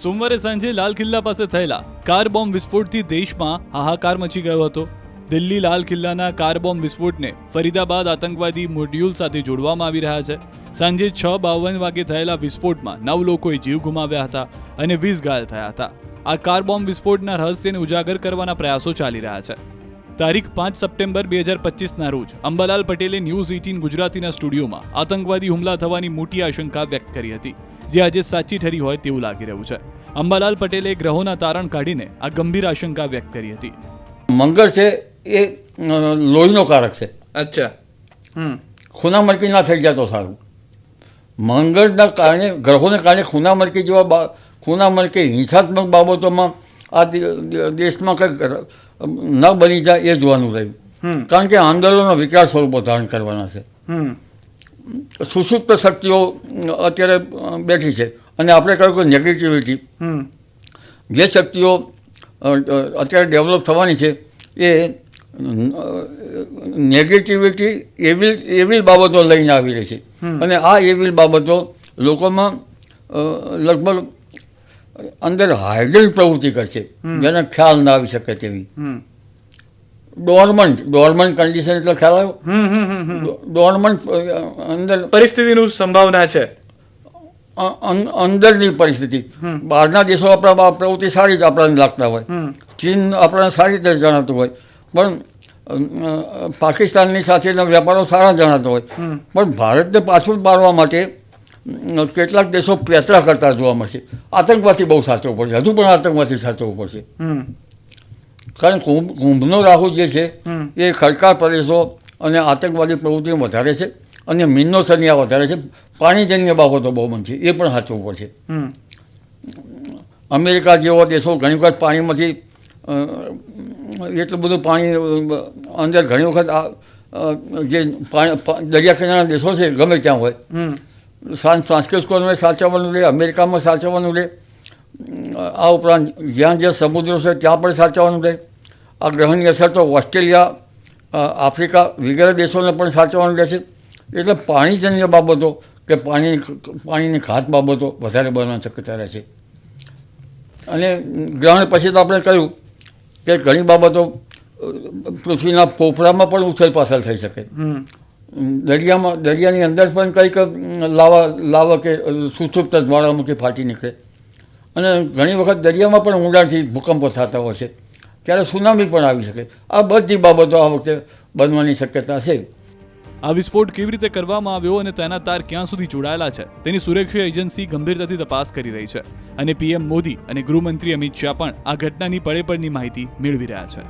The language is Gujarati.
સોમવારે સાંજે લાલ કિલ્લા પાસે થયેલા કાર બોમ્બ વિસ્ફોટથી દેશમાં હાહાકાર મચી ગયો હતો. દિલ્હી લાલ કિલ્લાના કાર બોમ્બ વિસ્ફોટને ફરીદાબાદ આતંકવાદી મોડ્યુલ સાથે જોડવામાં આવી રહ્યા છે. સાંજે 6:52 વાગે થયેલા વિસ્ફોટમાં 9 લોકોએ જીવ ગુમાવ્યા હતા અને 20 ઘાયલ થયા હતા. આ કાર બોમ્બ વિસ્ફોટના રહસ્યને ઉજાગર કરવાના પ્રયાસો ચાલી રહ્યા છે. તારીખ 5 સપ્ટેમ્બર 2025ના રોજ અંબાલાલ પટેલે ન્યૂઝ 18 ગુજરાતીના સ્ટુડિયોમાં આતંકવાદી હુમલા થવાની મોટી આશંકા વ્યક્ત કરી હતી, જે આજે સાચી ઠરી હોય તેવું લાગી રહ્યું છે. અંબાલાલ પટેલે ગ્રહોના તારણ કાઢીને આ ગંભીર આશંકા વ્યક્ત કરી હતી. મંગળ છે એ લોહીનો કારક છે. અચ્છા. ખૂનામરકી ના થઈ જાય તો સારું. મંગળના કારણે, ગ્રહોને કારણે ખૂનામરકી જેવા ખૂનામરકી હિંસાત્મક બાબતોમાં આ દેશમાં કંઈક ન બની જાય એ જોવાનું રહ્યું. કારણ કે આંદોલનો વિકરાળ સ્વરૂપો ધારણ કરવાના છે. સુસુપ્ત શક્તિઓ અત્યારે બેઠી છે અને આપણે કહ્યું કે નેગેટિવિટી, જે શક્તિઓ અત્યારે ડેવલપ થવાની છે એ નેગેટિવિટી એવી બાબતો લઈને આવી રહી છે. અને આ એવી બાબતો લોકોમાં લગભગ અંદર હાઇડન પ્રવૃત્તિ કરશે, જેને ખ્યાલ ના આવી શકે તેવી. ડોર્મન્ટ કન્ડિશન એટલે ખ્યાલ આવ્યો? ડોર્મન્ટ અંદર પરિસ્થિતિનું સંભાવના છે. અંદરની પરિસ્થિતિ. બહારના દેશો આપણા પ્રવૃત્તિ સારી જ આપણને લાગતા હોય, ચીન આપણને સારી રીતે જણાતું હોય, પણ પાકિસ્તાનની સાથેના વેપારો સારા જણાતા હોય, પણ ભારતને પાછું પાડવા માટે કેટલાક દેશો પેતરા કરતા જોવા મળશે. આતંકવાદી બહુ સાચવવું પડશે, હજુ પણ આતંકવાદી સાચવવું પડશે. કારણ કુંભનો રાહુ જે છે એ ખડકાળ પ્રદેશો અને આતંકવાદી પ્રવૃત્તિ વધારે છે, અને મીનનો સનિયા વધારે છે. પાણીજન્ય બાબતો બહુ બનશે, એ પણ સાચવવું પડશે. અમેરિકા જેવા દેશો ઘણી વખત પાણીમાંથી એટલું બધું પાણી અંદર ઘણી વખત જે દરિયા કિનારાના દેશો છે ગમે ત્યાં હોય, સાન ફ્રાન્સિસ્કોને સાચવવાનું રહે, અમેરિકામાં સાચવવાનું રહે, આ ઉપરાંત જ્યાં જ્યાં સમુદ્રો છે ત્યાં પણ સાચવવાનું રહે. આ ગ્રહની અસર તો ઓસ્ટ્રેલિયા, આફ્રિકા વગેરે દેશોને પણ સાચવવાનું રહેશે. એટલે પાણીજન્ય બાબતો કે પાણીની ખાસ બાબતો વધારે બનવાની શક્યતા રહે છે. અને ગ્રહણ પછી તો આપણે કહ્યું કે ઘણી બાબતો પૃથ્વીના પોપડામાં પણ ઉછલ પાછળ થઈ શકે. દરિયાની અંદર પણ કંઈક લાવા કે સુસુપ્ત જ્વાળામુખી ફાટી નીકળે, અને ઘણી વખત દરિયામાં પણ ઊંડાણથી ભૂકંપો થતા હોય છે, ત્યારે સુનામી પણ આવી શકે. આ બધી બાબતો આ વખતે બનવાની શક્યતા છે. આ વિસ્ફોટ કેવી રીતે કરવામાં આવ્યો અને તેના તાર ક્યાં સુધી જોડાયેલા છે તેની સુરક્ષા એજન્સી ગંભીરતાથી તપાસ કરી રહી છે, અને પીએમ મોદી અને ગૃહમંત્રી અમિત શાહ પણ આ ઘટનાની પળે પળની માહિતી મેળવી રહ્યા છે.